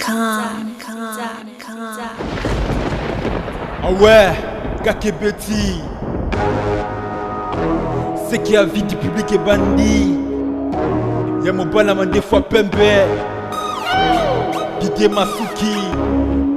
Ah ouais, Kakebeti. C'est qui a vie du public est bandit. Y'a mon bon des fois Pembe. Didier Masuki.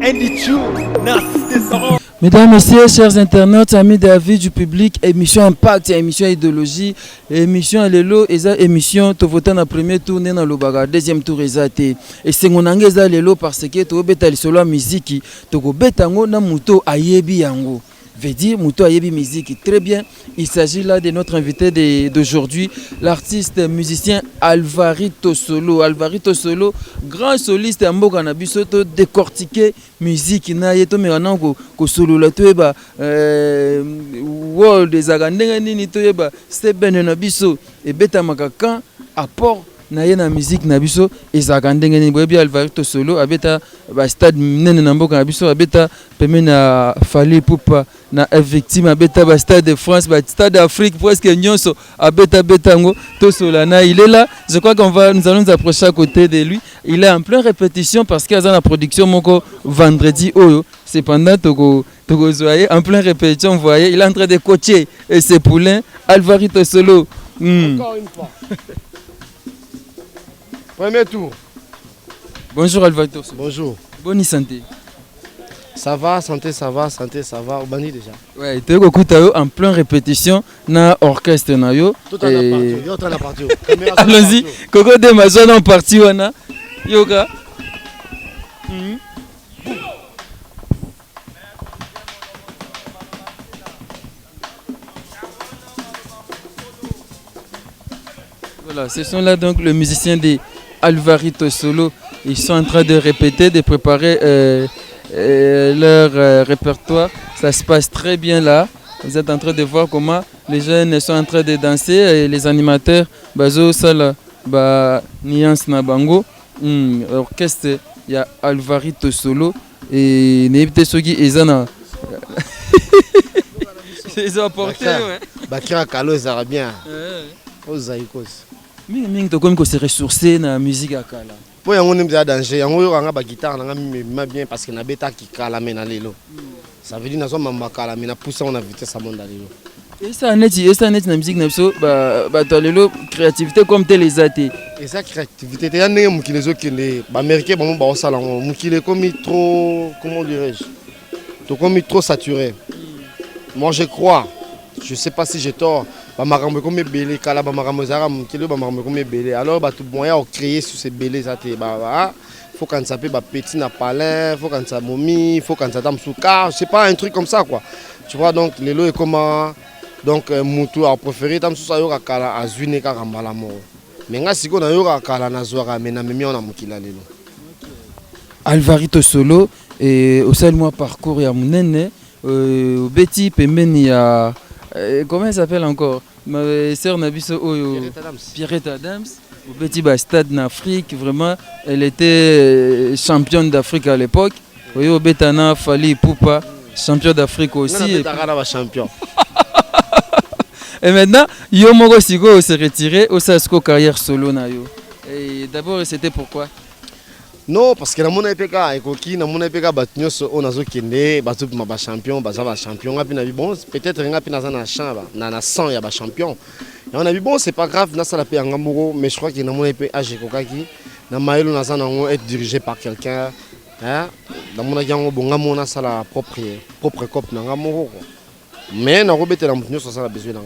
Andy Chou. Narcisse Descendants. Mesdames, Messieurs, chers internautes, amis de la vie du public, émission Impact, émission Idéologie, émission Lelo, émission Tovota na premier tour, na Lobaga, deuxième tour, et c'est mon angeza Lelo parce que tu beta solo musique, tu beta ngo na muto ayebi yango. Veut dire Mouto Ayebi musique. Très bien, il s'agit là de notre invité d'aujourd'hui, l'artiste musicien Alvarito Solo. Alvarito Solo, grand soliste à Mboka na biso to décortiquer musique na yeto merana ko solo la to eba world des agandenga nini to eba c'est ben na biso et beta makaka apport na ye na musique na biso ezaka ndenge nini boyebi Alvarito Solo abeta ba stade nene na mboka na biso abeta peme na Fally Ipupa na victime abeta ba stade de France ba stade d'Afrique presque nyonso abeta betango to solana il est là. Je crois nous allons nous approcher à côté de lui. Il est en pleine répétition parce qu'il y a la production moko vendredi oyo c'est pendant Togo Zoye en pleine répétition vous voyez il est en train de coacher et ses poulains Alvarito Solo. Encore une fois. Premier tour. Bonjour Alvarito. Bonjour. Bonne santé. Ça va, santé, ça va, santé, ça va. Au bani déjà. Ouais, tu es en pleine répétition na orchestre na yo. Tout en a parti. Allons-y. Coco de ma zone en partie wana. Yoga. Voilà, ce sont là donc le musicien des Alvarito Solo. Ils sont en train de répéter, de préparer leur répertoire. Ça se passe très bien là. Vous êtes en train de voir comment les jeunes sont en train de danser et les animateurs bazo sala ba nuance na bango. Orchestre il y a Alvarito Solo et n'évitez ceux qui ezana. Ils ont apporté ouais. Bakira Kalo ça va bien. Aux Zaïkos. Mingi to comme que se ressourcer na musique akala. Po yango nimza danger, yango yo nga ba guitare nga mima bien parce que na beta ki kala mena lelo. Ça veut dire na so mamba kala mena poussa on a vitesse à monde lelo. Et ça net na musique na biso ba to lelo créativité comme tel les athées. Et ça créativité te yande mukile zo kende ba américain ba mo ba osala ngo mukile comme trop comment dirais-je? To comme trop saturé. Moi je crois, je sais pas si j'ai tort. Bamarambe comme belé kala bamarambe zara mukile bamarambe comme belé alors ba tout moyen créer sur ces belés ça te ba faut quand ça peut ba petit na palin faut quand ça momi faut quand ça dame souka c'est pas un truc comme ça quoi tu vois donc les lots est comment donc mutu a préféré tam sous ça yo kala azuine ka kambala mo mais nga siko na yo kala na zoara mais na memi on a mukila lelo Alvarito Solo et au seul mois parcours ya munene au Betty pembeni ya comment elle s'appelle encore? Ma sœur Nabiso Pierrette Adams. Au petit stade en Afrique, vraiment, elle était championne d'Afrique à l'époque. Au Betana Fally Ipupa, champion d'Afrique aussi. Champion. Et maintenant, Yomogo Sigo s'est retiré au Sasko carrière solo na yo. Et d'abord, c'était pourquoi? Non, parce que dans mon EPK, dans mon EPK, on a des champions, champion. Bon, peut-être on a 100 champion. Et on a dit bon, c'est pas grave, mais je crois que dans mon EPK, être dirigé par quelqu'un. Dans mon EPK, on a sa propre cop. Mais on a besoin.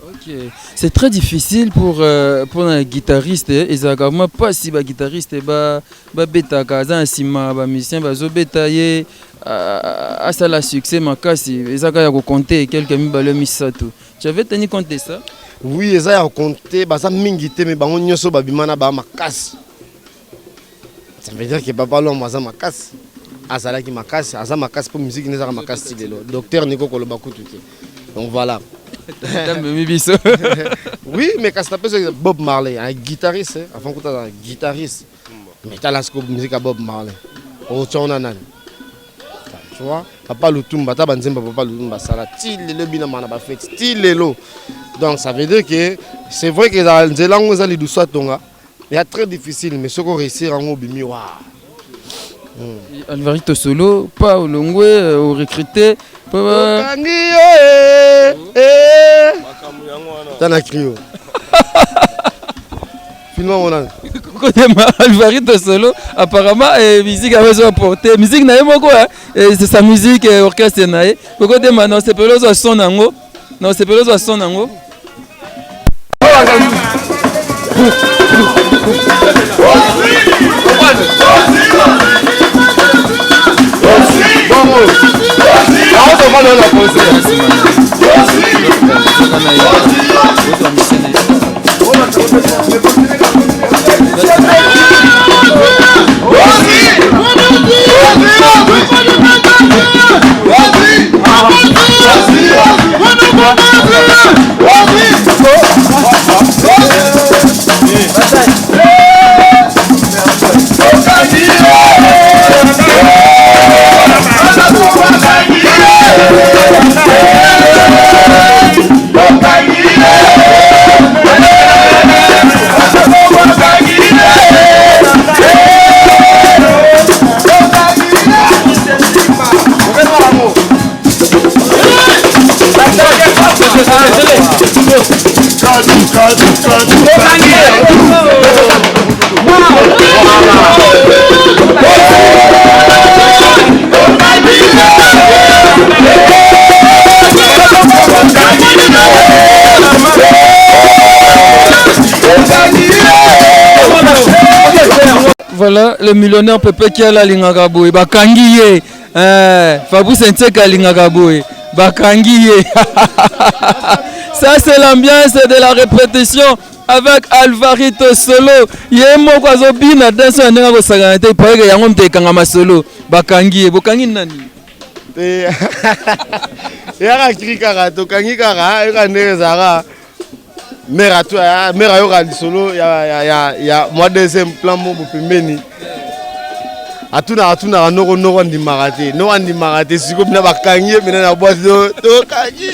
Okay. C'est très difficile pour un guitariste et ça moi pas si ba guitariste ba beta kaza sima ba musicien ba zo beta ye à ça la succès makasi ezaka ya ko compter quelques mibale misato. Tu avais tenu compte de ça? Oui, eza ya compter ba za mingi te mais bango nyoso ba bimana ba makasi. Ça veut dire que papa lo maza makasi. Azala ki makasi, aza makasi pour musique nezaka makasi lelo. Docteur Nico Koloba kutuke. Donc voilà. Oui, mais quand c'est Bob Marley, un guitariste, avant que tu un guitariste, mais tu as la musique à Bob Marley. Tu vois, papa Lutumba, papa Lutumba, ça la le binamana ba fait, style. Donc ça veut dire que c'est vrai que dans les langues les douces tonga, il y a très difficile, mais ce qu'on réussit en obimi, waouh. Alvarito Solo, pas au Longwe, au recruté. T'as crio. Filme-moi mon âme. Côté Alvarito Solo, apparemment, musique avait besoin apporter. Musique n'a pas quoi, c'est sa musique orchestre naïe. Côté non, c'est peloso à son ango. Non, c'est peloso à son ango. Voilà, le millionnaire Pepe qui a la Lingagaboué, Bakangiye, Fabrice Nteka Lingagaboué, Bakangiye. Ça c'est l'ambiance de la répétition avec Alvarito Solo. Yemo kwa zobina danso ndanga ko sagante paike yango mtekanga masolo. Bakangiye, bokangi nani? Yaka krika to kangi kara, yaka nezara. Mera tu ya mera yoka solo ya moi deuxième plan mo pembeni. Atuna noko ndi marate. No andi marate siko bina bakangi bina na boîte to kangi.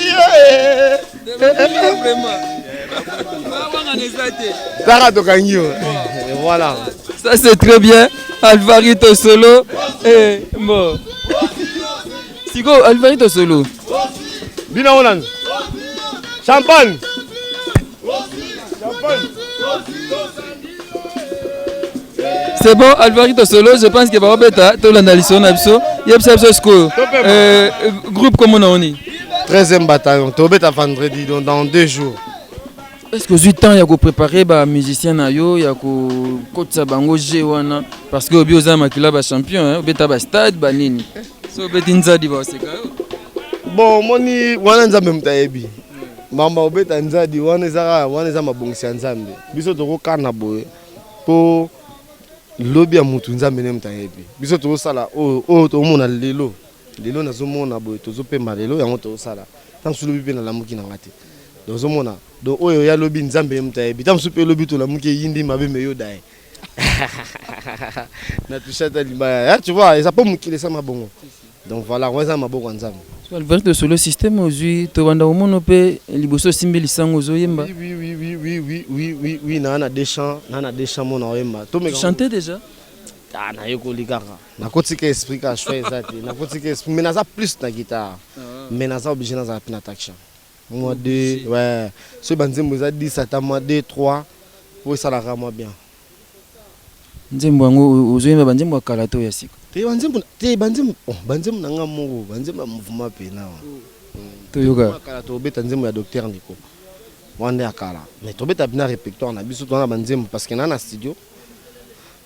Voilà. Ça c'est très bien. Alvarito Solo. Et bon. Sigo, Alvarito Solo. Bina Onan. Champagne. C'est bon, Alvarito Solo, je pense que Barobeta, tout l'analyse on a besoin. Il y a besoin de groupe comme on est. 13e bataillon, Tobeta vendredi dans 2 jours. Est-ce que vous avez temps de préparer les musiciens il y a que bango G1 parce que Obioza makila ba champion, Obeta ba stade ba nini. So betinza di ba seka. Bon, moni wana nzambe mtayebi. Mama Obeta nzadi wana za mabongisi nzambe. Biso toko kana boye. Po lobi ya mutu nzambe ne mtayebi. Biso toko sala to mona lelo. Lelo nazomona boye tozopemba lelo yango tozosala. Tant sulubi pe na lamuki na ngate. Dozomona do oyo ya lobi nzambe mtayebi. Tant supe lobi to lamuki yindi mabe meyo dai. Na tushata libaya. Tu vois, ça peut mukile ça mabongo. Donc voilà, on va maboko nzambe. Alvarito Solo système aujourd'hui to banda omono pe liboso simbe lisango zoyemba. Oui, nana des chants mona oyemba. To me chanter déjà. Ah na yoko ligara. Na kotika esprit ka choix exact. Na kotika esprit mais naza plus na guitare. Mais naza obligé naza pina taksha. Moi 2, ouais. Ce banzembo za 10 atama 2 3 pour ça la rama bien. Nzembo yango ozoyemba banzembo kalato ya siko. Banzembo nanga moko, banzembo mouvement pena. Toyoka. Kalato beta nzembo ya docteur Ndiko. Wande akala. Mais to beta bina répertoire na biso to na banzembo parce que na studio.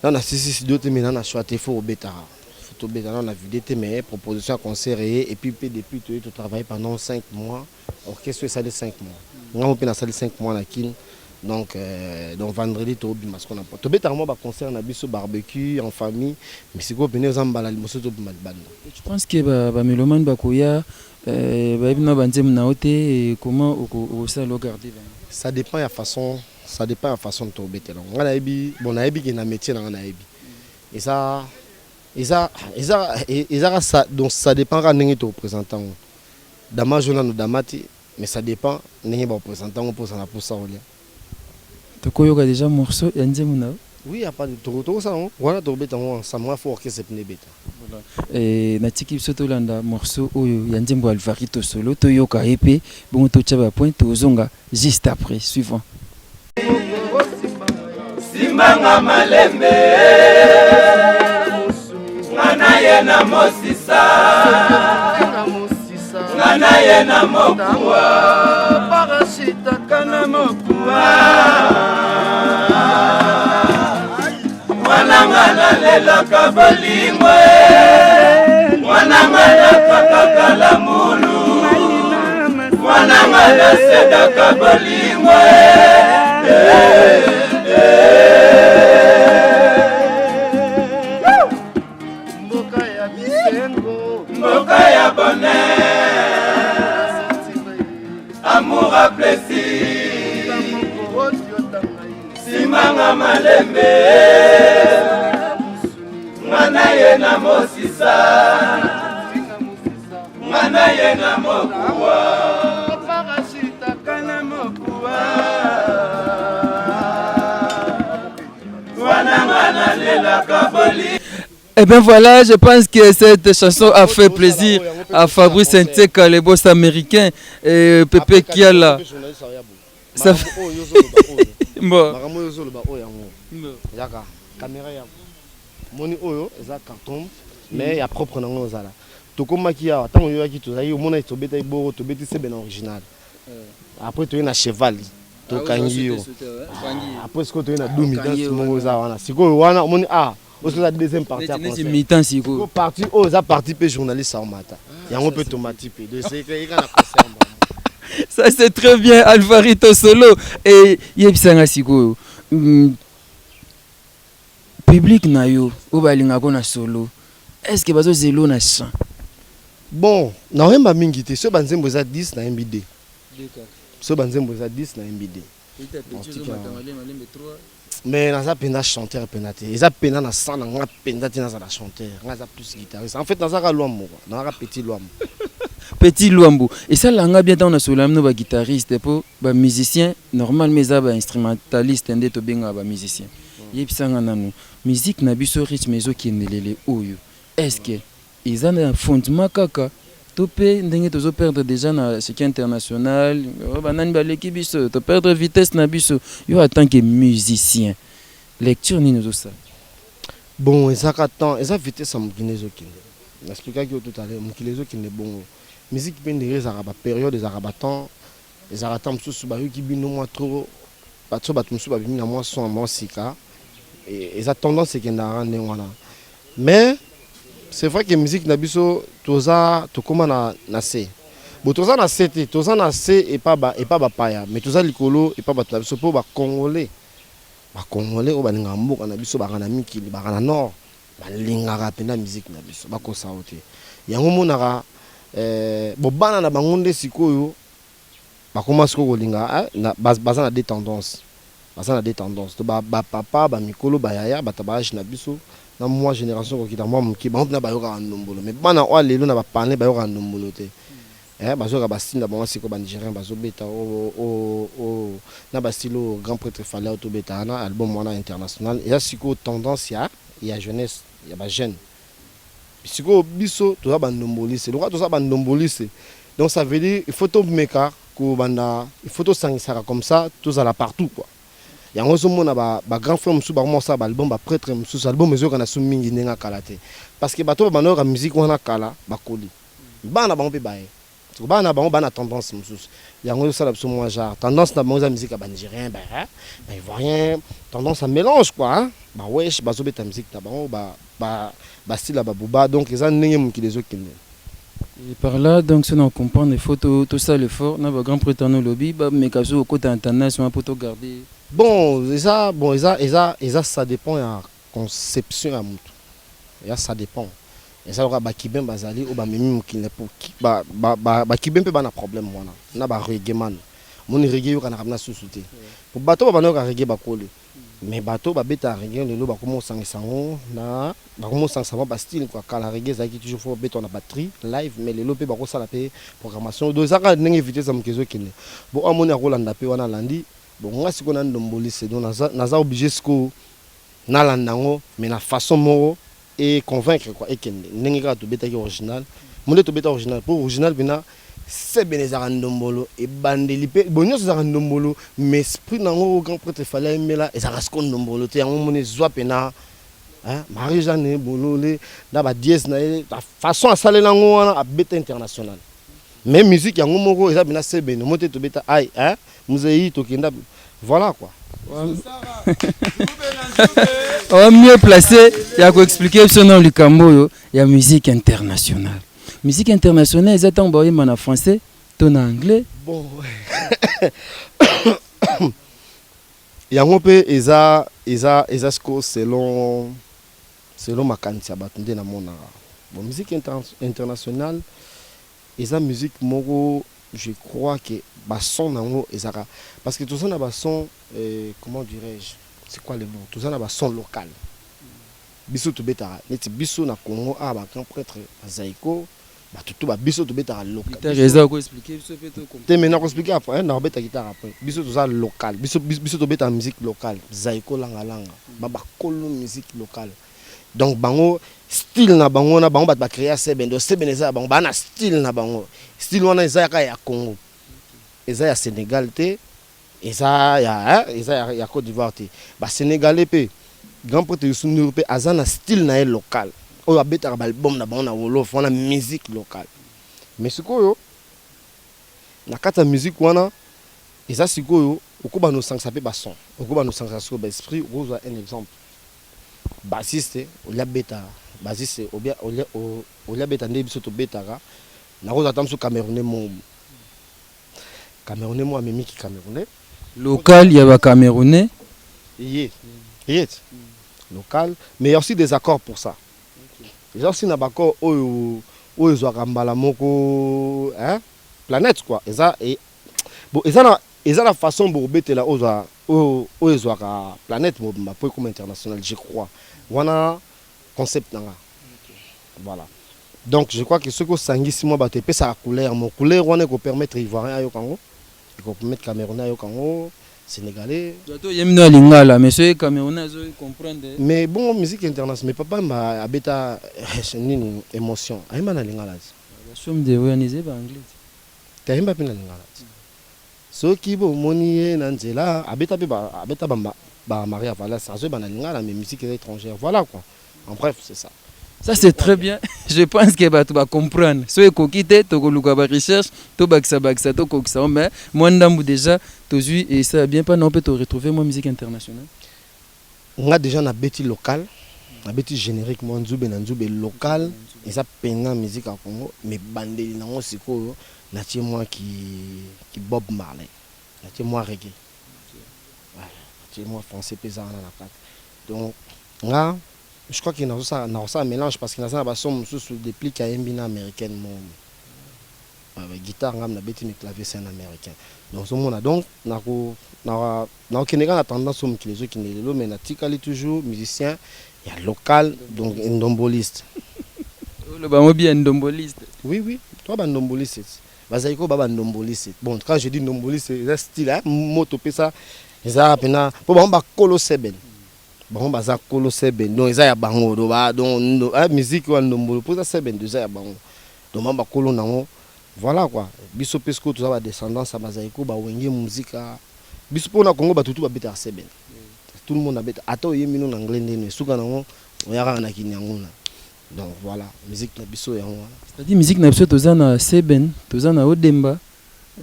Dans la studio te mena na choix te faut beta. Faut beta na vidéo mais proposition concert et puis depuis tu travailles pendant 5 mois. Orchestre ça de 5 mois. On peut na salle 5 mois na kin. Donc vendredi to bima ce qu'on a. To beta moi ba concert na biso barbecue en famille, mais c'est quoi venir aux emballa limoso to bima banda. Je pense que ba mélomane ba koya ba ibna banzem na oté comment au ça le garder. Ça dépend de la façon de to beta. On a ebi bon na ebi qui na métier na ebi. Et ça donc ça dépend quand ningi to représentant. Dans ma journée no damati, mais ça dépend ningi ba représentant pour ça na pour ça. Tu as déjà morceau et Nzemuna? Oui, il n'y a pas de tour. Ça, voilà, tu bêta, ça m'a fait orchestre c'est bêta. Et natiki biso landa morceau oyo ya Nzembo Alvarito solo toyoka epé bon to tchaba point tozonga juste après suivant. Simbanga malembe ngana yena mosisa ngana yena mokuwa parasita kana mokuwa wanangana lela kabolingwe wanangana kakakala mulu wanangana seda kabolingwe mboka ya bisengo mboka ya bonheur amour à plaisir simanga malembe ngana yena mosisa ngana yena mokuwa parasita kana mokuwa wana ngana lela kaboli. Et bien voilà, je pense que cette chanson a fait plaisir à Fabrice Nteka, le boss américain, et Pepe Kiala. Ça fait... Bon. Moni oyo eza carton mais ya propre nango ozala tokomaki awa ntango oyoaki tozali omona tobeta iboro tobeti sebe na original après toye na cheval tokangi yo après sikoyo toye na dumi danse mongo oza wana sikoyo wana omoni ozoza deuxième partie ya concert partie oyo eza partie mpe journaliste aomata yango mpe tomati mpe dosekeka na concert. Ça c'est très bien Alvarito solo et yebisanga sikoyo public na yo obalinga kona solo est-ce que bazo zelo na chant bon na wemba mingi te so banzembo za 10 na MBD so banzembo za 10 na MBD mais naza pena chanteur pena te eza pena na sang na nga pena te naza la chanteur nga za plus guitariste en fait naza ka lwambo naza petit lwambo petit lwambo et ça langa bien dans na solo amno ba guitariste pour ba musicien normal mais za ba instrumentaliste ndé to benga ba musicien yebisanga nanu musique na biso rythme ezokendelele oyo est-ce que ils ont un fondement kaka to pe ndenge tozo perdre déjà na circuit international banani baleki biso to perdre vitesse na biso yo en tant que musicien lecture ni nous ça bon ezaka temps eza vitesse am kinezo kende n'expliquer que tout à l'heure mukilezo kende bongo musique pe ndenge ezaka ba période ezaka ba temps ezaka temps mususu ba yoki bino moi trop bato bato mususu ba bimi na moi son moi sika et ça tendance que na rendre wana mais c'est vrai que musique na biso toza to koma na se bo toza na sete toza na se et pas ba paya mais toza likolo et pas ba biso po ba congolais o balinga mboka na biso ba kana mikili ba kana nord ba lingaka pena musique na biso ba ko sauter yango monaka bo bana na bangonde sikoyo ba commence ko linga baza na des tendances basa na des tendances to ba papa ba mikolo ba yaya ba tabage na biso na moi génération ko kita moi muki ba na ba yoka ndombolo mais bana o lelo na ba pané ba yoka ndombolo te bazoka ba sinda ba siko ba nigérien bazo beta o na ba stilo grand prêtre fallait auto beta na album wana international et siko tendance ya jeunesse ya ba jeune siko biso to ba ndomboli c'est droit to ba ndomboli c'est donc ça veut dire il faut to meka ko banda il faut to sangisa comme ça tous à la partout quoi. Yango zomona ba grand frère musu ba commencer ba album ba prêtre musu album mezo kana su mingi ndenga kala te parce que bato ba na musique wana kala ba koli bana ba mpe bae to bana ba bana tendance musu yango ça la biso moi genre tendance na bango za musique ba nigérien ba ivoirien tendance à mélange quoi hein? Ba wesh bazo beta musique na bango ba style ba buba donc ils ont ndenge mukilezo kende. Et par là, donc, si on comprend les photos, tout ça, le fort, on a un grand prétendant lobby, mais qu'à ce côté international, pour tout garder. Bon, ça dépend de la conception à Moutou. Ça dépend. Et ça, bah, qui ben bazali ou bah même qui n'est pas bah qui ben peut pas un problème voilà. Na bah reggae man. Mon reggae yo kana kamna sous-souté. Pour bateau bah no reggae ba kole. Mais bateau ba beta reggae le ba comment sangisango na ba comment sangisango ba style quoi kala reggae ça qui toujours faut beto na batterie live mais le lopé ba ko sala pe programmation do ça ka ndenge vitesse am kezo kine. Bon amoni a Rolanda pe wana landi bon nga siko na ndomboli c'est donc naza obligé siko nalandango mais na façon moko et convaincre quoi et kende ndenge kaka tobetaki original monde tobeta original pour original bina c'est benezaka ndombolo et bandeli pe bonyo ezaka ndombolo mais esprit nango grand prêtre fallait mela ezaka sko ndombolo te yango mone zwa pena hein Marie-Jeanne bolole na ba dièse na la façon à saler nango wana a beta international mais musique yango moko eza bina c'est beno mote tobeta ai hein muzeyi tokenda voilà quoi. On mieux placé, il y a quoi expliquer ce nom du Camboyo, il y a musique internationale. Musique internationale, ils attendent en français, ton anglais. Bon. Il y a un peu eza selon ma quantité batunde na mona. Bon musique internationale, eza musique moko, je crois que basson nango ezaka parce que tout ça na basson comment dirais-je, c'est quoi le mot, tout ça na basson local. Biso to beta neti biso na Congo a ba grand prêtre Zaiko ba tout ba biso to beta local. Tu as quoi expliquer biso fait to comprendre. Te maintenant expliquer après na beta guitare après. Biso to ça local, biso to beta musique locale, Zaiko langa ba kolo musique locale. Donc bango style na bango ba créer sebendo sebeneza bango ba na style na bango. Style wana eza ya Congo. Eza ya Sénégal te, eza ya Côte d'Ivoire te. Ba Sénégalais pe grand prêtre Youssou pe azana style na local. O abeta ba album na bango na wolof wana musique locale. Mais sikoyo na kata musique wana eza sikoyo okuba no sangsa pe ba son. Okuba no sangsa so ba esprit, oza un exemple. Bassiste olia beta bassiste olia beta nde biso to betaka na roza tamso camerounais mo Camerounais moi amemi qui Camerounais local il y a ba Camerounais local mais il y a aussi des accords pour ça. Il y a aussi des accords où ils ont rambala moko hein planète quoi et bon ils ont la façon pour bêter là où ils ont la planète pour comme international je crois voilà concept nanga voilà. Donc je crois que ce que sangisi moi batepe sa couleur mon couleur on est ko permettre ivoirien ayo kango et ko permettre camerounais ayo kango sénégalais toi yemino lingala mais ce camerounais zo comprendre mais bon musique internationale mais papa m'a abeta nini émotion ayima na lingala la somme de organiser ba anglais tayimba pina lingala soki bo moni na nzela abeta ba Maria Vallas ça zo ba na lingala mais musique étrangère voilà quoi en bref c'est ça. Ça c'est très bien. Je pense que tu vas comprendre. Si tu quittes, tu vas recherche, tu vas tu mais moi déjà, tu et ça bien pas non peut te retrouver moi musique internationale. On a déjà na bêti local, na bêti générique moi nzube na nzube local et ça peine musique à Congo mais bandeli na siko na tie moi qui Bob Marley. Na tie moi reggae. Voilà, tie moi français pesant na la donc là je crois qu'il y a un mélange parce qu'il y a un sous des plis qui a une américaine mon guitare ngam na beti mais clavier c'est un américain donc ce monde donc na Kénégal a tendance aux les qui ne mais na tikali toujours musicien il y a local donc ndomboliste le ba bien ndomboliste oui toi ba ndomboliste bazaiko ba ndomboliste bon quand je dis ndomboliste c'est style hein moto pesa ça pena pour ba kolo seben bon baza kolo seben donc eza ya bango do ba donc musique wa ndombolo pour ça seben déjà ya bango donc ba kolo nango voilà quoi biso pesco tout ça ba descendance bazaiko ba wenge musique biso pona Congo ba tutu ba beta seben tout le monde a beta ato yemino na anglais ndene suka nango oyaka na kinyanguna donc voilà musique na biso yango c'est-à-dire musique na biso tozana seben tozana odemba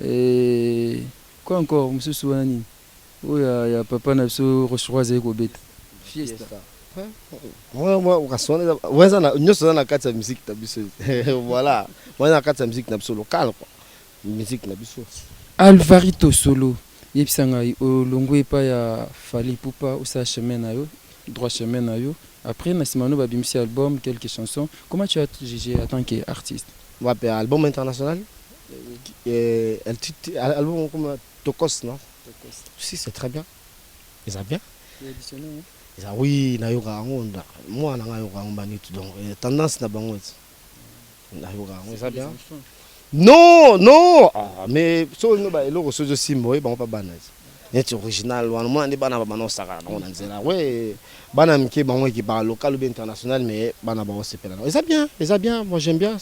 et quoi encore monsieur Souani oya papa na biso rochroise ko beta fiesta moi ukasona weza na nyoso na kati ya musique na biso voilà moi na kati ya musique na biso local quoi musique na biso Alvarito Solo yebisanga olongo epa ya Fally Ipupa usa chemin na yo droit chemin na yo après na simano babimisi album quelques chansons comment tu as jugé en tant qu'artiste ouais album international album comme Tokos non si c'est très bien ils a bien oui na yoka ngonda moi na yoka ngomani donc tendance na bango na yoka ça bien non mais so no ba eloko so simbo ba pas bana net original wana mwana bana bana osaka na nzela ouais bana mike bango qui parle local ou international mais bana ba osepela ça bien moi j'aime bien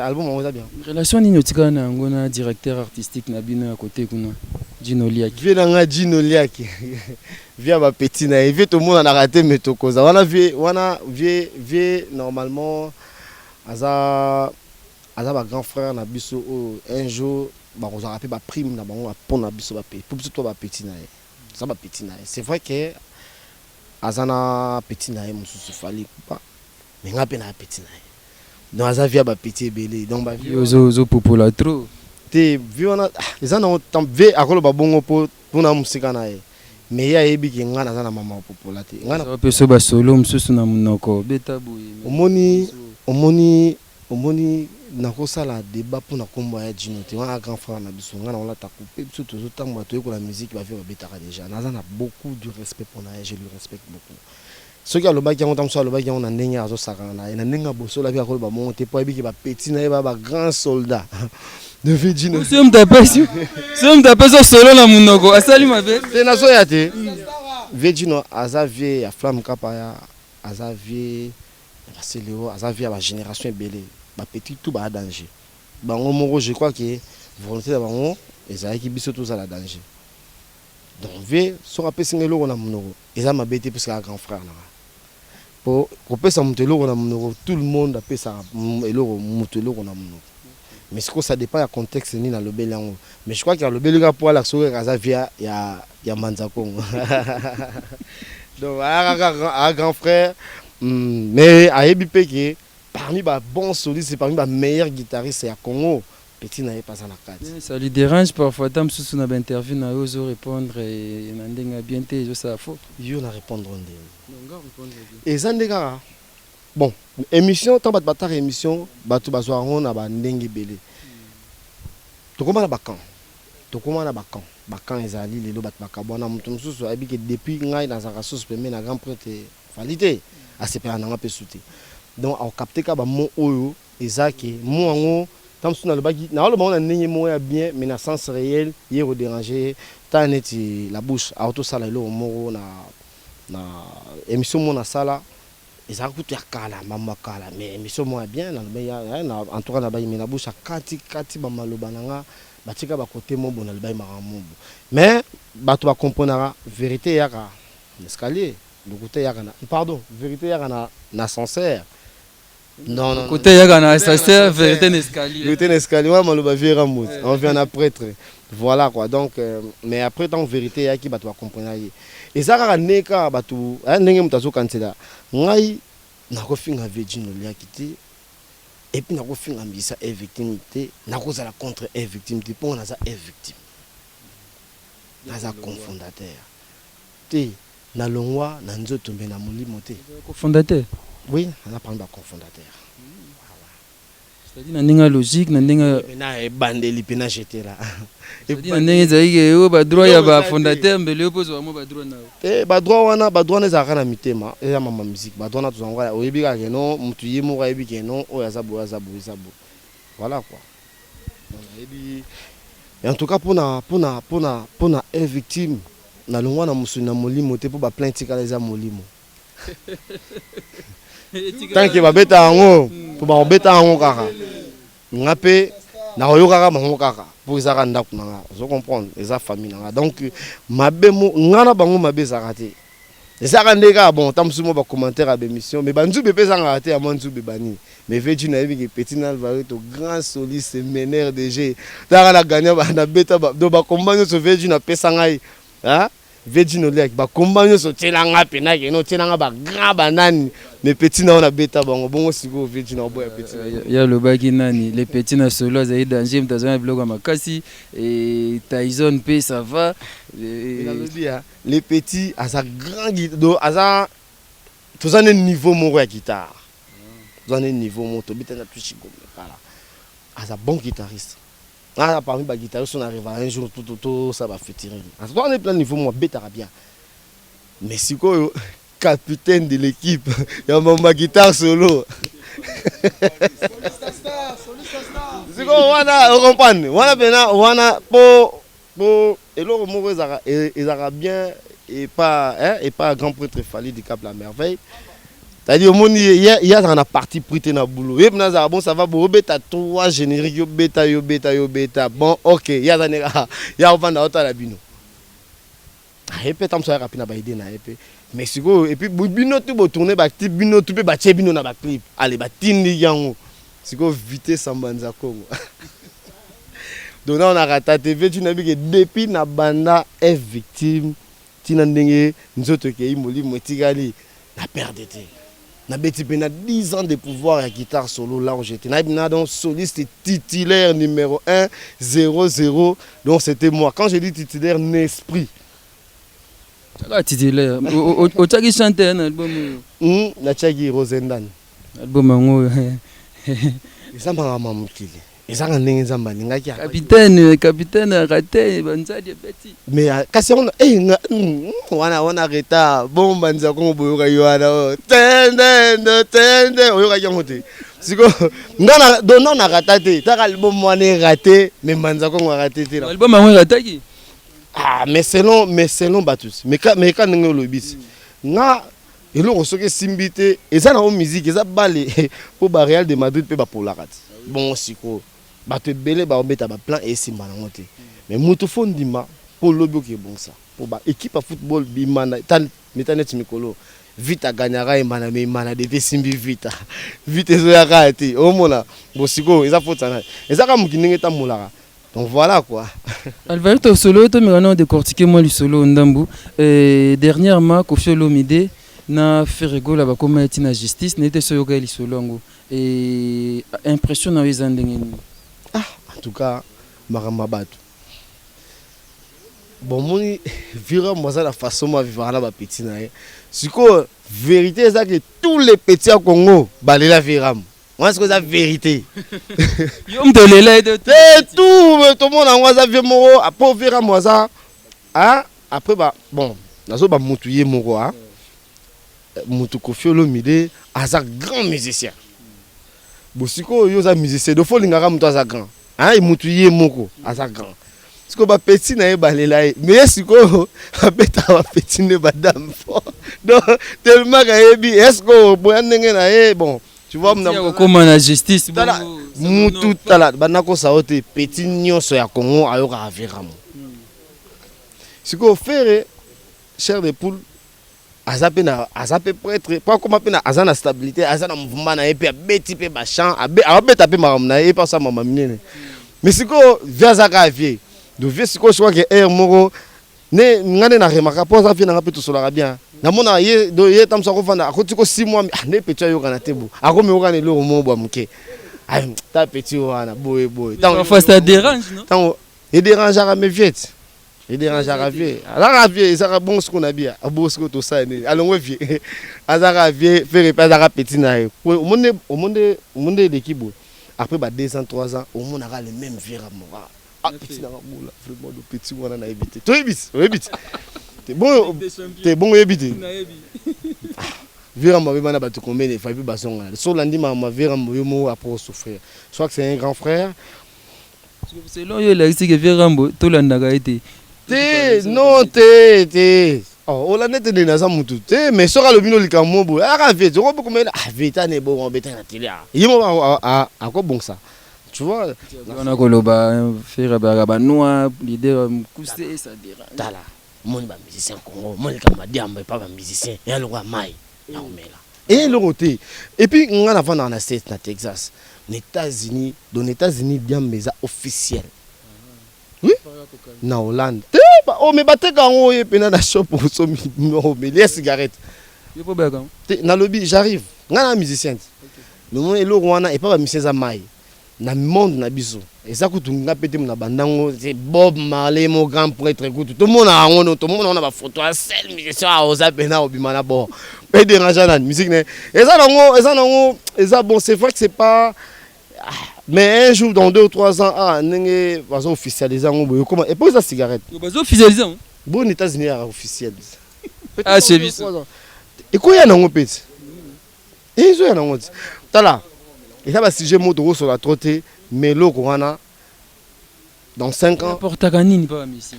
album on ça bien relation nini otika na ngona directeur artistique na bino à côté kuna Djino Liaki vie na Djino Liaki via ba petit na vie tout le monde a raté mais to koza wana vie normalement aza ba grand frère na biso un jour ba ko rappeler ba prime na bango pour na biso ba pour biso to ba petit na ça ba petit na c'est vrai que azana petit na mususu fali pas mais ngape na petit na donc aza via ba petit belé donc ba vie zo popola trop te vie wana eza na temps ve akolo ba bongo pour na musika na mais ya yebi ki ngana za na mama popola te ngana pe so ba solo mususu na munoko beta boye omoni nakosala débat pour na kombo ya Djino te wana grand frère na biso ngana on la ta couper biso tozo tamba to la musique ba faire betaka déjà naza na beaucoup de respect pour na je le respecte beaucoup ce qui a le bac qui on tam so le bac on a ndenge azo sakana na ndenge boso la bi akolo ba monter po ebi ki ba petit na ba grand soldat de Djino si on m'appelle solo na munoko asali mabe te na so ya te Djino azavie ya flamme kapa ya azavie Baseleo azavie ba génération belé ba petit tout ba danger bango moko je crois que volonté de bango ezali ki biso tout ça la danger donc ve so rapé singelo na munoko eza mabete parce que grand frère na pour pesa mutelo na munoko tout le monde a pesa eloko mutelo na munoko mais ce que ça dépend du contexte ni na lobeli yango mais je crois que lobeli ga pour la soeur azavia ya manzako donc a grand frère mais a ebipeke parmi les bons solistes, parmi les meilleurs guitaristes à Congo, petit n'a pas en la ça lui dérange parfois, tant que tu as une interview, tu as répondre et tu as bien été, ça faux. Il y a répondre. Et ça, bon, émission, tant que tu as émission, tu as besoin de belé. Tu comprends bakan. Tu comprends bakan. Bakan est allé les lots bakan. Bon, depuis que dans un ressource permet la grande prêtre qualité à ces personnes n'a pas sauté. Donc on capte ka ba mo oyo ezaki mo ango tam suna le bagi na le monde nini mo ya bien mais na sens réel hier au déranger ta neti la bouche auto sala lo mo na émission mo na sala ezaki tout ya kala mama kala mais émission mo ya bien na en tout cas na ba mais na bouche kati ba maloba nanga batika ba côté mo bona le ba marambo mais bato ba comprendre vérité ya ka l'escalier le côté ya kana pardon vérité ya kana na sincère. Non. Côté Yagana, ça sert vérité escalier. Vérité escalier, on vient à prêtre. Voilà quoi. Donc, mais après, tant vérité, il y a qui va comprendre. Et ça, quand neka batu, n'engem tazo kansela. Ngai, na kofinga Djino Liaki et puis na kofinga mbisa est victimité, na kozala contre est victimité pour na za est victime. Na za cofondateur. Te na longwa na nzoto mbe na molimo te. Cofondateur. Oui, on a parlé de cofondateur. C'est-à-dire que logique, na bandeli pena jeté là. Et puis on ba droit ya ba fondateur mbele opose wa mo ba droit na. Ba droit na za kana mitema, ya mama musique, ba droit na tuzangwa oyebi ka keno mutu yemo ka yebi keno o ya zabo. Voilà quoi. Et en tout cas pour na une victime na longwa na musu na molimo te pour ba plainte ka les molimo. Tant que va beta ango pour ba beta ango kaka ngape na oyo kaka bango kaka pour ezaka ndako nanga zo comprendre eza famille nanga donc mabe mo ngana bango mabe zakate ezaka ndeka bon tamsu mo ba commentaire à l'émission mais banzu bepé zanga raté à manzu bebani mais vetu na yebi ke petit na valito grand soliste meneur de jeu tara na gagner ba na beta do ba kombanyo so vetu na pesa ngai hein Djino Liaki ba kombanyo so telanga pena ke no telanga ba grand banani mais petit na on a beta bongo siko Djino boya petit ya le baki nani les petits na solo za danger mtazana bloga makasi et Tyson P ça va les petits à sa grand guitare à sa tous un niveau mon ya guitare tous un niveau mon to bitana tuchi comme voilà à sa bon guitariste. Ah, parmi les guitaristes, on arrive à un jour, tout ça va faire tirer. On est plein de niveau, moi, bêta bien. Mais si quoi, capitaine de l'équipe, il y a ma guitare solo. C'est quoi, on comprend. On a pour et là ils aura bien et pas grand prêtre Fally du Cap la Merveille. C'est-à-dire au monde il y a dans partie prêté na boulot. Et maintenant bon ça va bon beta 3 génériques yo beta. Bon OK, il y a vendre autant la bino. Et puis tam so rapide na ba idée na et puis Mexico et puis bino tout bo tourner ba type bino tout pe ba che bino na ba clip. Allez ba tindi yango. Siko vite sambanza Congo. Donc on a raté TV tu n'as vu que depuis na banda est victime tina ndenge nzoto ke imoli motigali na perdre été. Na beti pena 10 ans de pouvoir à guitare solo là où j'étais. Na donc soliste titulaire numéro 1 00 donc c'était moi. Quand je dis titulaire n'esprit. Ah titulaire. O tagi chanter na album. Na tagi Rosendan. Album ngo. Isa mama mukili. Isa ngandenge nzamba ningaki. Capitaine raté banzadi petit. Mais kasi on wana reta bon banza ko boyoka yoana. Tende oyoka yangote. Siko non na raté. Ta album wana raté mais banza ko raté te. Album ngo raté. Ah mais selon Batus. Mais quand ngelo lobis. Nga eloko soki simbite eza na musique eza balé pour ba Real de Madrid pe ba Polarat. Bon siko bato belé ba obeta ba plan et simba na ngote. Mais mutu fondima pour lobio ki bon ça. Pour ba équipe à football bimana tan metanet mikolo. Vita gagnera et mana de simbi vita. Vite zo ya kati. O mona bo siko eza fotana. Eza ka mukininga ta mulaka. Donc voilà quoi. Alvarito solo to mirano décortiquer moi le solo ndambu dernièrement Koffi Olomide na ferego la bakoma etina justice n'était soyoga li solo ngo et impression na wezandenge ni. Ah en tout cas marama bato. Bon moni vira moi ça la façon ma vivre là ba petit na. Siko vérité c'est que tous les petits à Congo balela viram. Moi c'est que la vérité. Yom de l'élève de tout le monde en waza vie moro après vira moi ça. Ah après bah bon nazo ba mutuye moro ah. Mutu Koffi Olomide aza grand musicien. Bosiko yo za musicien do folingaka mutu aza grand. Hein mutuye moko aza grand. Siko ba petit na e balela mais siko abeta ba petit ne ba dame fort. Donc tellement ka ebi est-ce que boya ndenge na e bon tu vois comment la justice mutu tala banako saote petit nyonso ya Congo ayoka avera mo. Siko faire cher de poule azape prêtre pas comme pena azana stabilité azana mouvement na epe abeti pe ba chant abeta pe maramna e pas ça mama minene mais siko viazaka vie do vie siko je crois que air moko ne ngane na remarka pour ça vie na pe to sola bien na mona ye do ye tam sa ko fanda akoti ko 6 mois ne petit yo kana tebu ako me okane lo mo bo muke ay ta petit wana boy parfois ça dérange non tant et dérange à mes viettes. Il dérange à ravier. Alors ravier, ça bon ce qu'on a bien. À beau ce que tout ça. Alors on vient. À ravier, faire pas à petit naïf. Au monde l'équipe. Après 2 ans, 3 ans, au monde aura le même virement. Ah petit na boula, vraiment le petit on a évité. Toi évite. T'es bon éviter. Virement va na tout combien il faut plus basson. Sur lundi ma virement yo mo après souffrir. Soit que c'est un grand frère. Selon yo la ici que Virambo to landaka été. Non, oh, on a net de naza mutu. Mais sera le bino likambo bo. Ah, vite, on peut combien vita ne bon, beta na télé. Il à quoi bon ça. Tu vois, on a koloba faire ba noa leader couster ça dérange. Tala. Mon ba musicien Congo, mon kama diamba pas ba musicien. Et alors mai. Et le côté. Et puis on a avant dans la States na Texas. Les États-Unis, dans les États-Unis diamba officiel. Oui, na Hollande. Oh mais batte quand on est pena na shop pour so mais les cigarettes. Yo pas baga. Na lobby j'arrive. Ngana musicien. Le monde est le Rwanda et pas musicien za mai. Na monde na biso. Et ça coûte nga pété na bandango, c'est Bob Marley mon grand prêtre écoute. Tout le monde a on a ba photo à seul musicien à oza pena obimana bon. Pas dérangeant la musique né. Et ça bon c'est vrai que c'est pas mais un jour dans 2 ou 3 ans nenge va officialiser comment et puis la cigarette va officialiser bon États-Unis a officiel ah c'est vite et quoi ya nango petit et zo ya nango tala et ça va sujet moto sur la trotter mais loko wana dans 5 ans porta kanini pas mission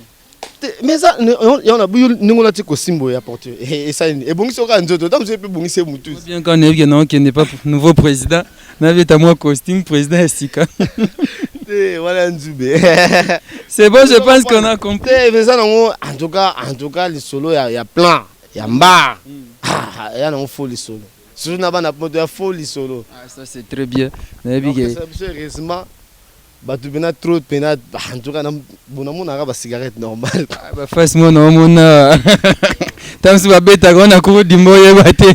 mais ça y en a nous la tiko simbo ya porter et ça et bon so ka nzoto tam c'est bon c'est mutu bien quand on n'est pas nouveau président n'avait à moi costume président Sika. Voilà Nzube. C'est bon, je pense qu'on a compris. Mais ça en tout cas les solos il y a plein, il y a mbar. Ah, il y a un faux les solos. Surtout na bana poto ya faux les solos. Ah ça c'est très bien. Heureusement bah tu bena trop pena en tout cas bon amour na ba cigarette normale. Bah face moi non mon tam si ba beta gona ko dimboye baté.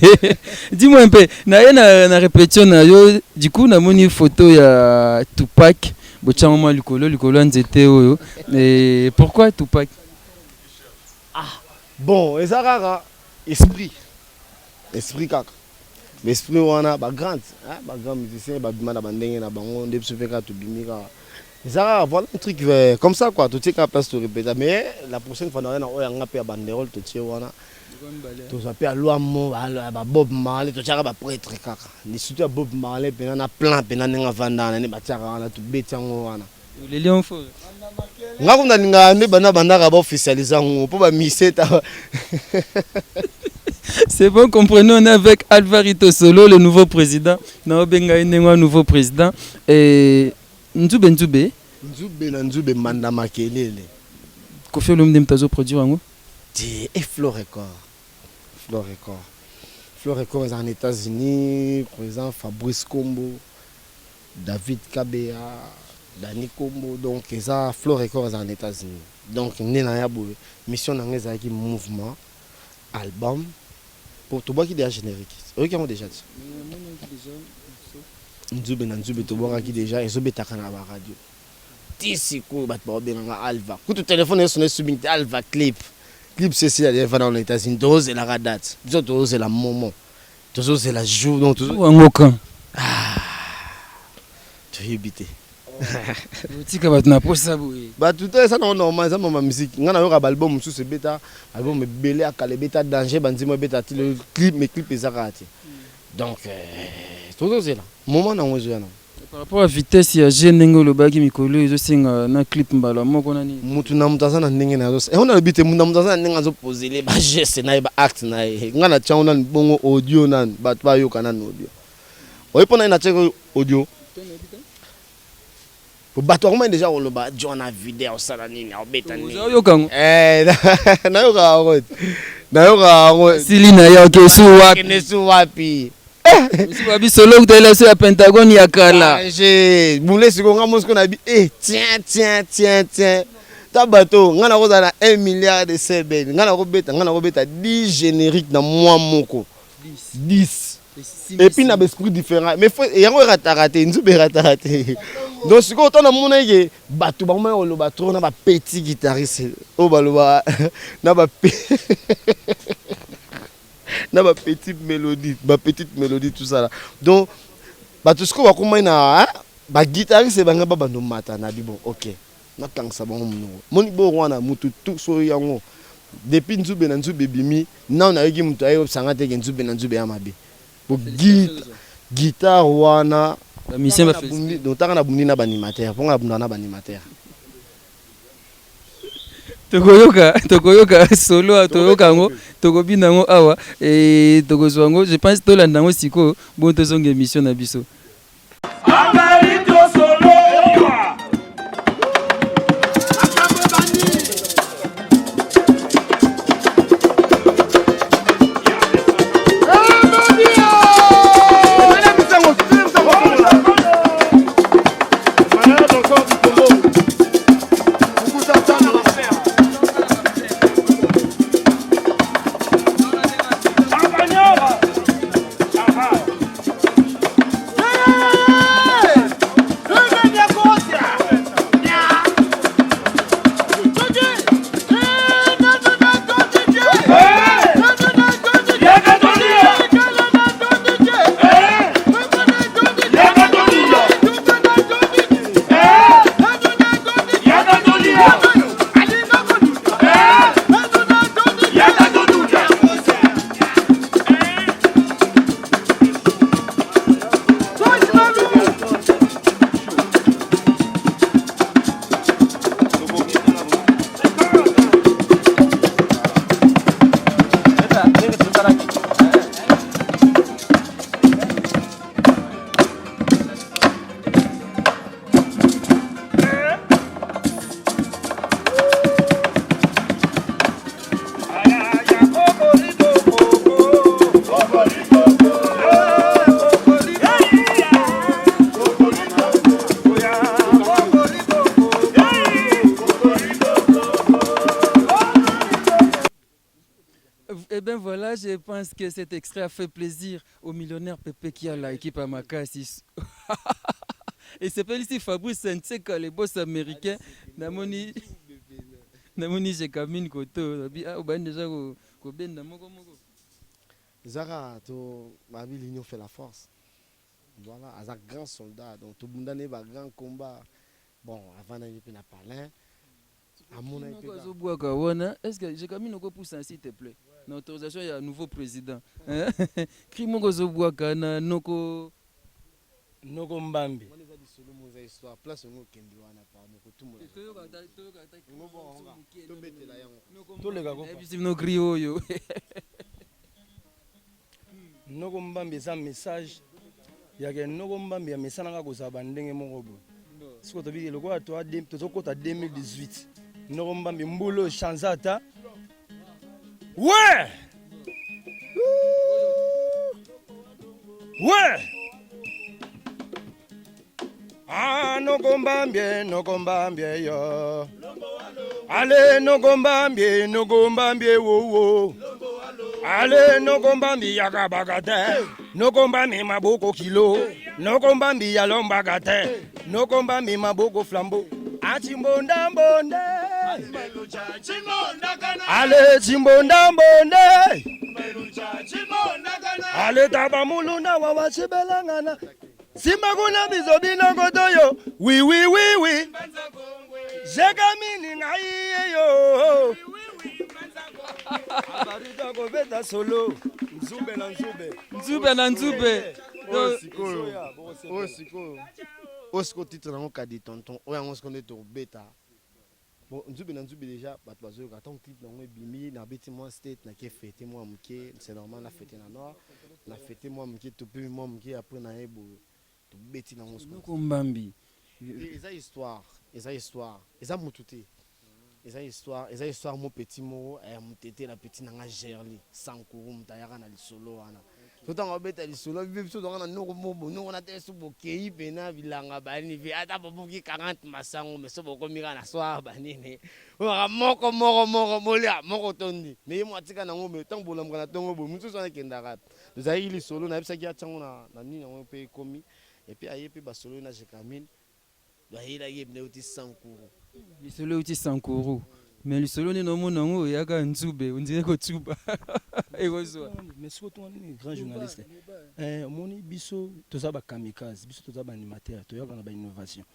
Dis-moi un peu, na répétition na yo du coup na moni photo ya Tupac. Bochama likolo nzete oyo. Et pourquoi Tupac? Ah bon, et ça rara esprit kaka. Mais esprit wana ba grand musicien ba bima na bandenge na bango ndep se feka to bimika. Ça voilà un truc comme ça quoi, tu sais qu'à place de répéter mais la prochaine fois on a oya pe banderole to tie wana. Tu s'appelle à Loamo ba Bob Marley to tiaka ba prêtre kaka. Ni surtout Bob Marley pena na plan pena nga vandana ne ba tiaka wana to betango wana. Le lion fort. Ngakunda ninga ne bana bandaka ba officialiser ngo po ba miseta. C'est bon, comprenons, on est avec Alvarito Solo, le nouveau président. Nous avons un nouveau président. Et Nzube Manda Makelele. Kofi Olomide mtazo produire ngo? Et Flow Record est en États-Unis, président Fabrice Kombo, David Kabea, Dani Kombo, donc ça Flow Record est en États-Unis. Donc nena ya boye mission na ngeza ki mouvement album pour tout qui déjà générique. OK, on déjà dit. Nzube to boka ki déjà et zobeta kana ba radio. Tisi ko bat ba benga Alva. Ku to téléphone sonné subinte Alva clip c'est si elle va dans les États-Unis, c'est la date, c'est la moment, c'est la jour, donc tout ça. Ah, tu es habité. Tu as pas ça. Bah tout ça non normal, ça ma musique. On a un album sous ce bêta, album belé à calé bêta danger, bandi moi bêta le clip, mes clips les arrêtés. Donc tout ça c'est là. Moment non on joue. Par rapport à vitesse, il y a Genengo le bagi mikolo, ils ont un clip mbalo. Moi qu'on a ni. Mutuna mutaza na ndenge na zo. Et on a habité mutuna mutaza na ndenge zo poser les ba geste na ba act na. Ngana cha on a bongo audio nan, ba twa yo kana audio. Oyi pona ina cheko audio. Pour battre comment déjà on le bat John a vidéo sala nini au beta ni. Na yo ka road. Na yo ka road. Silina ya kesu wapi? Kesu wapi? Si wabi solo que laissé à Pentagone ya kala. J'ai boulé ce qu'on a mosquée na bi tiens. Ta bateau ngana koza na 1 milliard de CB. Ngana ko beta 10 génériques dans moi moko. 10. Et puis na esprit différent mais faut yango raté Nzube raté. Donc ce qu'on a mon ege bateau ba mo lo ba trop na ba petit guitariste. O ba lo ba na ba na ba petite mélodie tout ça là. Donc ba tout ce qu'on va comment na ba guitariste ba ngaba bando mata na bi bon OK. Na tangsa bon moni bo wana mutu tout so yango. Depuis Nzube bimi na na yiki mutu ayo sangate ke Nzube ya mabe. Pour guitare wana la mission va faire donc ta na bundi na ba animateur ponga bunda na ba animateur. Tokoyoka solo tokoyoka ngo tokobina ngo awa et tokozwa ngo je pense to landa ngo siko bon tozonga émission na biso. Alvarito Solo. Voilà, je pense que cet extrait a fait plaisir au millionnaire Pépé qui a l'équipe à Makassi. Et c'est pas ici Fabrice Senseka, le boss américain. Namoni j'ai Kamine Koto. Ah, on déjà ko benda moko moko. Zara, l'union fait la force. Voilà, un grand soldat. Donc, tout le monde a un grand combat. Bon, avant d'aller à Palin, à mon avis. Est-ce que j'ai Kamine Koto pour ça, s'il te plaît? L'autorisation, il y a un nouveau président. Crimo Zobouaka, Noko. Noko Mbambi. Place où Kendiwana par tout le monde. Noko Mbambi est un message. Il y a un Noko Mbambi, un message qui a bandé mon si tu as vu le quoi, tu as 2018. Noko Mbambi Mbolo Chanzata. Ouais! Ouais! Ah, Noko Mbambi yo. Allez, Noko Mbambi wo wo. Allez, Noko Mbambi yakabagate. Noko Mbambi maboko kilo. Noko Mbambi yalombagate. Noko Mbambi maboko flambeau. Achimbonda mbonde. Allez, chimbonda mbonde. Allez, tabamuluna wawachibelangana. Simaguna bizobina godoyo. Oui, oui, oui, oui. Jegamini ngai yo. Abarita kobeta solo. Nzube na nzube. Nzube na nzube. Osiko titre na ngokadi tonton. Oya ngosiko ndeto beta. Bon, nzube na nzube déjà bato bazoyoka tant clip na bimi na beti moi state na ke fêter moi muke, c'est normal na fêter na nord. Na fêter moi muke to puis moi muke après na ebo. To beti na ngosiko. Noko Mbambi. Eza histoire, eza mutute. Eza histoire mon petit mot, mutete la petit nanga gerli, sankuru mutayaka na lisolo wana. Tout en beta lisolo, biso dans na noko mobo, nous on a té subo kei pena bilanga bani vi ata bobuki 40 masango mais so boko mika na soir banini. Ora moko molia, moko tondi. Mais moi tika na ngombe tant bolamba na tongo bo, mutu so na kendaka. Nous a eu lisolo na bisa ki atango na nini na pe komi et puis aye pe basolo na Jekamine. Il a eu 100 courants. Le solo est 100 courants. Mais le solo n'est pas mon il y a un tube, on dirait que tube. Mais c'est toi un grand journaliste. Moni biso tozaba kamikaze, biso tozaba animateur, toyoka na ba innovation.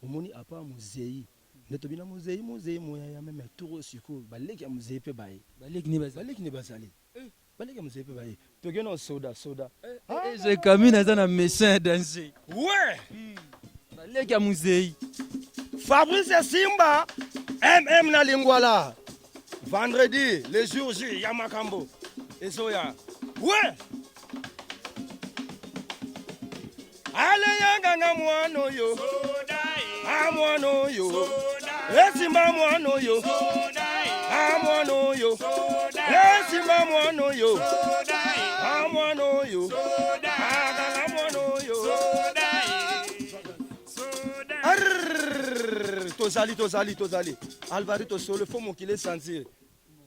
Moni a pas musée. Ne tobina musée moya même tour siko, baleki ya musée pe baye. Baleki ne bazali. Baleki ya musée pe baye. Togena soda. J'ai Kamine dans un méchant danger. Ouais. Les gars musée. Fabrice Simba, MM na Lingwala. Vendredi, le jour J, Yamakambo. Et Soya. Ouais! Allez, Yanganga Moano yo. Amoano yo. Simba Moano yo. Amoano yo. Simba Moano yo. Amoano yo. Amoano yo. Tozali. Alvarito solo, faut mon qu'il est sentir.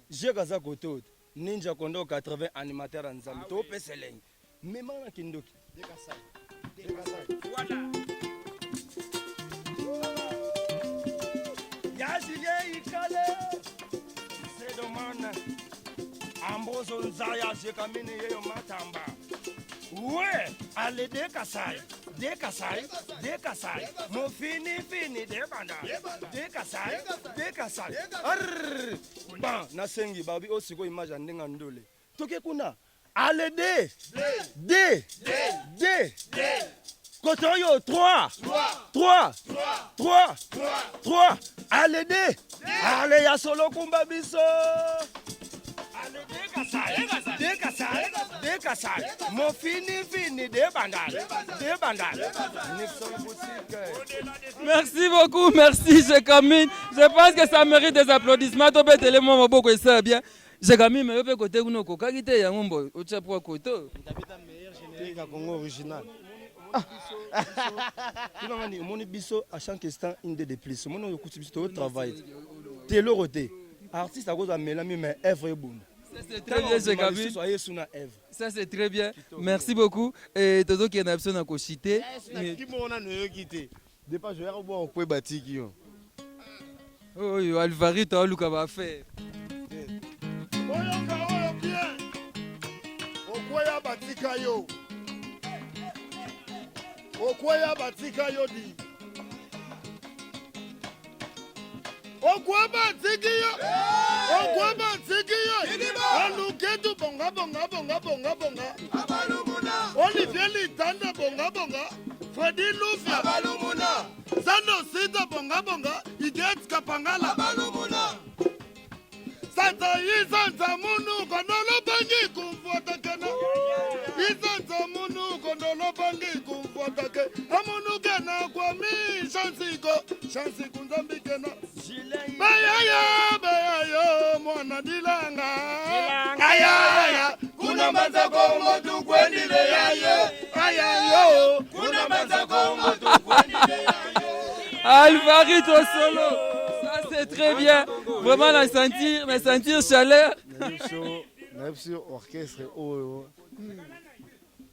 J'ai gaza koto. Ninja Kondo 80 animateur en Zambie. To peseleng. Mais mana kindoki. Voilà. Yaziye ikale. C'est dommage. Ambozo Nzaya Jekamine yeyo matamba. Ouais, allez Dekasai. Mon fini de banda. Dekasai. Bon, nasengi babi osiko image ndenga ndole. Toke kuna. Allez de. Kotoyo 3. Allez de. Allez ya solo kumba biso. Dekasai. Mon fini de bandal. Merci beaucoup, merci Jekamine. Je pense que ça mérite des applaudissements. Tu peux tellement beaucoup ça bien. Jekamine, mais peut côté uno ko kakite ya ngombo ocha pour koto. Tabeta meilleur générique à Congo original. Mon biso à chaque instant une de plus. Mon écoute biso travail. T'es le roté. Artiste à cause de Mélanie mais œuvre est bonne. c'est très bien, c'est Gabi. Soyez sous na Eve. Ça, c'est très bien. Merci beaucoup. Et Todo qui est en absence à cité. Qui m'a quitté. Depuis je vais revoir au point bâti qui ont. Oh, Alvarito, Luca va faire. Oyoka oyo bien. Okwaya batika yo. Okwaya batika yo di. Okwa batiki yo. Okwa batiki yo. Aluketu bonga bonga bonga bonga bonga. Abalumuna. Olivier Litanda bonga bonga. Freddy Lufia. Abalumuna. Sando Sita bonga bonga. Iget Kapangala. Abalumuna. Santa Isanta Munu Kondolo Bangi Kumfotakana. Isanta Munu Kondolo Bangi Kumfotake. Amunu Kena Kwami Shansiko. Shansiko Nzambikena. Bayayo Mwana Dilanga. Ayaya. Kuna Mazako Motu Kwendile Yayo. Ayayo. Kuna Mazako Motu Kwendile Yayo. Alvarito solo. Ça, c'est très bien. Vraiment, la sentir chaleur. Sur orchestre oh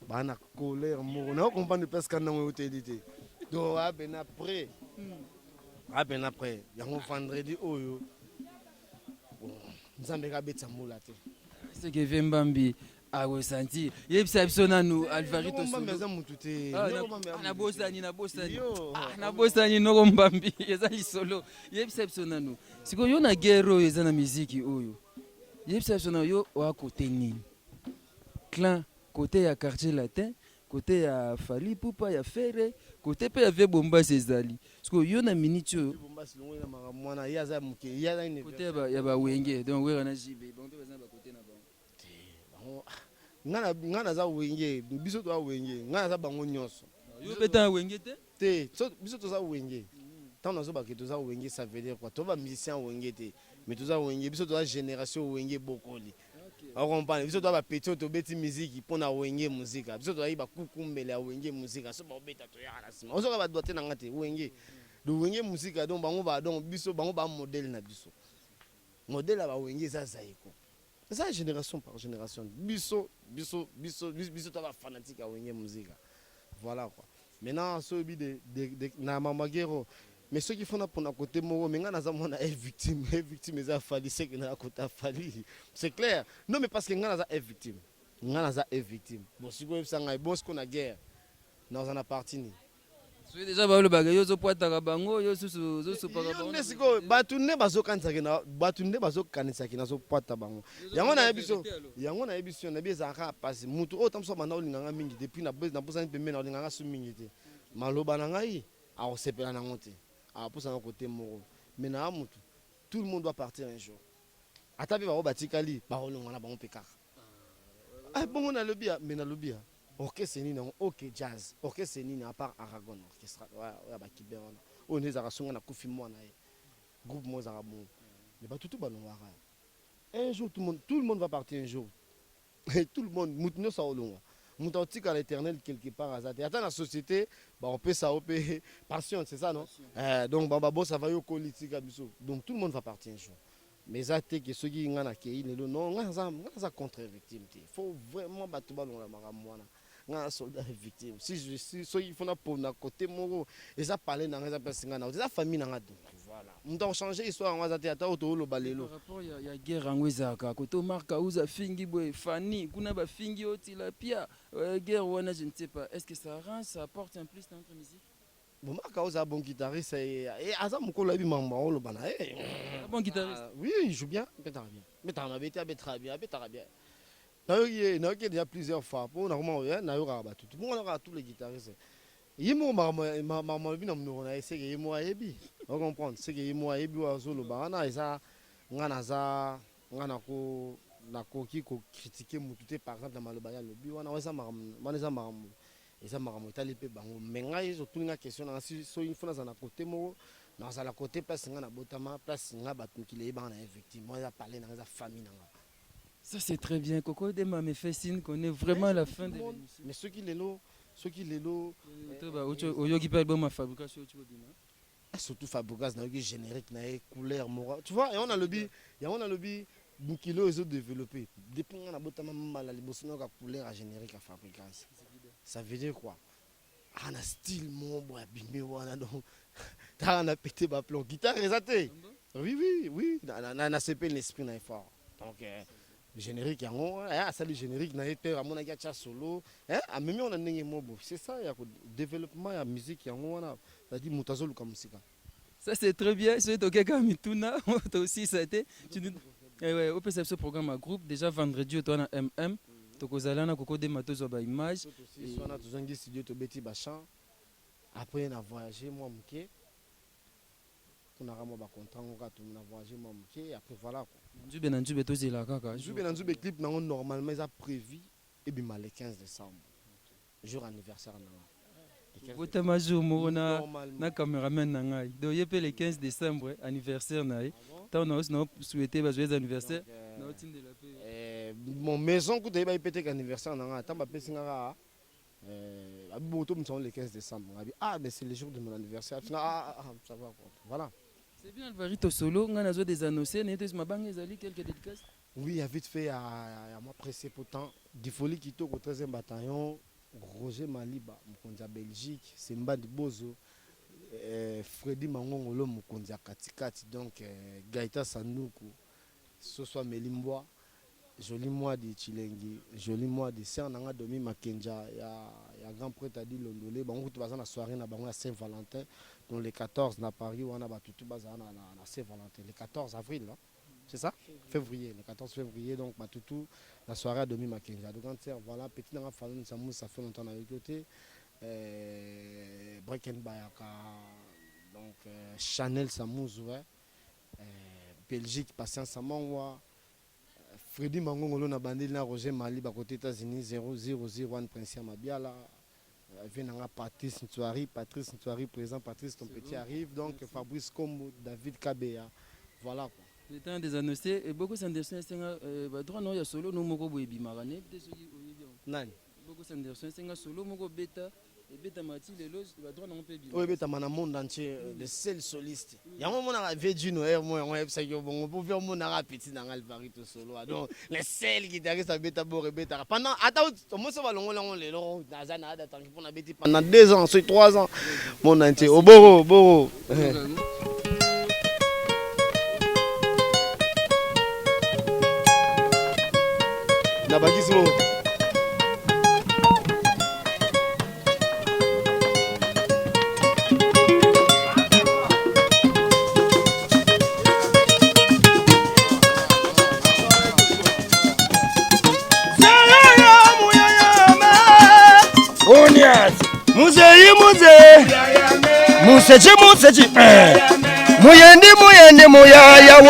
bana colère mo na comprendre parce qu'on a utilité donc ben après yango vendredi oyo nzambe ka betsa mola te c'est que Vembambi a ressenti yebisa biso nanu Alvarito solo na bosani na bosani no Mbambi ezali solo yebisa biso nanu siko yo na guerre oyo eza na muziki oyo yebisa biso na yo wa côté nini clan côté ya quartier latin côté ya Fali Pupa ya Ferre côté pe ya Ve Bombas ezali siko yo na minute oyo Bombas longo na mwana yaza muke yaza ine côté ya ba wenge donc wera na jibe bon pe bazana ba côté na bango ngana za wenge biso to wenge ngana za bango nyonso yo peta wenge te biso to za wenge tant nazo ba ke to za wenge ça veut dire quoi to ba musicien wenge te mais to za wenge biso to za génération wenge bokoli on comprend biso to ba petit to beti musique pona wenge musique biso to ba kukumbele ya wenge musique so ba beta to ya la sima ozo ka ba dote na ngate wenge do wenge musique donc bango ba donc biso bango ba modèle na biso modèle ba wenge za zaiko. C'est ça génération par génération. Biso to ba fanatique à wenge musique. Voilà quoi. Maintenant ce bi de na mamagero mais ceux qui font na pour côté moro mais ngana za mona est victime za fali c'est que na côté fali. C'est clair. Non mais parce que ngana za est victime. Ngana za est victime. Bon si vous sanga bon ce qu'on a guerre. Dans un appartenu. So déjà ba le bagayo zo poata ka bango yo zo para bango. Yo siko batunne bazo kanisa kina batunne bazo kanisa kina zo poata bango. Yango na ebiso na bieza ka passe mutu o tamso bana olinganga mingi depuis na bosa pembe na olinganga su mingi te. Maloba na ngai a osepela na ngote. A posa na côté moro. Mais na mutu tout le monde doit partir un jour. Ata be ba batikali ba olinganga na bango pekaka. Ah bongo na lobia mais na lobia. Orchestre ni non OK jazz orchestre ni à part Aragon orchestre ouais ba kibera on les a songa na kofi mo na groupe mo za bon mais ba tout balon wara un jour tout le monde va partir un jour et tout le monde mutno sa olonga mutantika à l'éternel quelque part azate attends la société ba on peut ça on peut passion c'est ça non donc baba boss ça va yo politika biso donc tout le monde va partir un jour mais até que ceux qui ngana ke il non ngana contre victime il faut vraiment battre balon la maramwana un soldat victime si ceux qui font na pour na côté moro et ça parler dans les personnes na ça famille na donc voilà on doit changer histoire on va ata auto lo balelo rapport ya guerre ngweza ka koto marka uza fingi boy fani kuna ba fingi otila pia guerre wana je ne sais pas est-ce que ça rend ça apporte un plus dans notre musique bon marka uza bon guitariste et asa mukolo abi mamba lo bana bon guitariste oui il joue bien peut-être bien mais t'en as été très bien il y a plusieurs fois pour normalement tout le monde a tous les guitaristes yimo maman bino mno essaie que yimo ayebi on comprend c'est que yimo ayebi wa solo bana eza ngana ko na koki ko critiquer mututé par exemple dans malobaya lobi wana eza maram eza maram etali pe bango menga izo tulinga question na si so il faut na côté mo na za la côté place ngana botama place nga batukile ba na effectivement eza parler na eza famille na. Ça c'est très bien. Coco Dema me fait signe qu'on est vraiment à la fin de l'émission. Mais ceux qui les lots, Oyo qui parle de ma fabrication, tu vois bien. Surtout fabrication, na générique, na couleur morale. Tu vois, et on a le bi, Mukilo ils ont développé. Depuis qu'on a beau temps mal à l'ibosino ka couleur à générique à fabrication. Ça veut dire quoi? On a style mon bois bimé wana donc. T'as on a pété ma plomb. Guitare résaté. Oui. Na CP l'esprit na fort. Donc générique yango, ça le générique na été à mon akia solo. A même on a n'engé mobo. C'est ça, il y a développement ya musique yango wana. Ça dit mutazo luka musika. Ça c'est très bien. C'est ok comme Mituna. Toi aussi ça a été. Ouais, au PCF ce programme à groupe déjà vendredi toi na MM. Tokozalana koko de matozo ba image. Et on a tous un studio to beti bachan. Après on a voyagé moi mké. On a vraiment ba contrat on a voyagé moi mké après voilà quoi. Nzube na nzube tozela kaka. Nzube na nzube clip na normalement ils a prévu et bien le 15 décembre. Jour anniversaire na. Bota majour na cameraman na ngai. Do yepe le 15 décembre anniversaire na. Tant on a aussi souhaité joyeux anniversaire. Na otinde la paix. Mon maison que tu as pété anniversaire na ngai. Tant ba pesi nga aboto mson le 15 décembre. Ah mais c'est le jour de mon anniversaire. Ça va quoi. Voilà. C'est bien Alvarito Solo, on a des annoncés, quelques dédicaces. Oui, il a vite fait à moi pressé pourtant. Difoli qui au 13e bataillon, Roger Maliba, Mkondia Belgique, Semba de Bozo, Freddy Mangongolo, Mkondia Katikati, donc Gaïta Sanoukou, ce soit Melimboa, joli mois de Chilengi, joli mois de Sernanga Domi Makenja, il y a grand prêtre à dit Londolé, on va la soirée à Saint-Valentin. Donc le 14 à Paris, on a battu tout à Saint-Valentin. Le 14 avril, c'est ça? Février, le 14 février, donc tout la soirée à Domi Makenja. Donc voilà, petit dans la famille, ça fait longtemps avec côté. Breaking Bayaka, donc Chanel Samouz, Belgique, Patience Samanwa, Freddy Mangongolo na bandé na Roger Mali, à côté États-Unis, 0001 Prince Mabiala. Patrice Ntuari présent, Patrice ton petit arrive, donc Fabrice Kombo, David Kabea, voilà quoi. Le temps des annoncés, et beaucoup s'interrogent, droit non, il y a solo, nous moko boebi marane, Nani? Beaucoup s'interrogent, c'est un solo, moko bêta, et bêta mati, les loges, droit non, on peut bien. Oui, bêta dans le monde entier, le seul soliste. Il y a un moment où on a vu du Noël, moi, on peut faire mon arabe petit dans Alvarito Solo. Donc, le seul guitariste à bêta bore bêta. Pendant, attends, moi, ça va long, pendant 2 ans, c'est 3 ans, mon entier, au Boro. Nabakisimo. Museji Muyende Muyaya wo.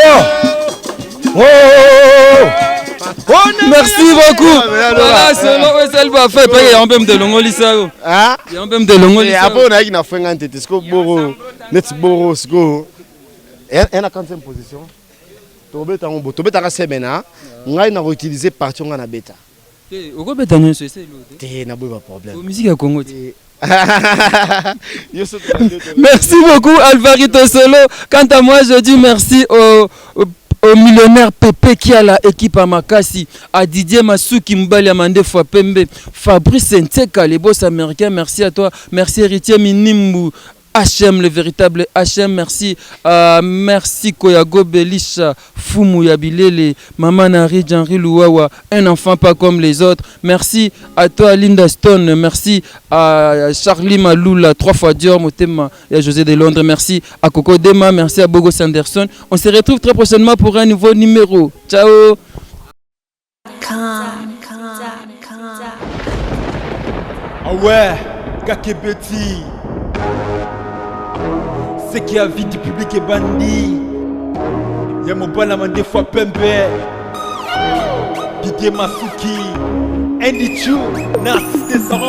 Merci beaucoup. Voilà, solo ça va faire payer un peu de longolisa. Ah, il y a un peu de longolisa. Après on a qui na fenga tete sko boro, net boro sko. Et na 15e position. Tobeta on tobeta ka sebena, ngai na utiliser partie on na beta. Te oko beta nyo c'est l'autre. Te na pas problème. Musique à Congo. Merci beaucoup Alvarito Solo. Quant à moi je dis merci au millionnaire Pépé qui a la équipe à Makassi, à Didier Masuki Mbali Amande Fapembe, Fabrice Nteka, les boss américains, merci à toi, merci Héritier Minimbu, HM, le véritable HM, merci, merci Koyago Belisha, Fumu Yabilele, Maman Nari, Jean-Ri Louawa, un enfant pas comme les autres, merci à toi Linda Stone, merci à Charlie Maloula, 3 fois Dior, Motema, et à José de Londres, merci à Coco Dema, merci à Bogo Sanderson. On se retrouve très prochainement pour un nouveau numéro. Ciao. Ah ouais, Kakebeti. C'est qui a vie du public est bandit. Y'a mon bon amant des fois Pembe. Didier Masuki. Andy Chou. Narcisse des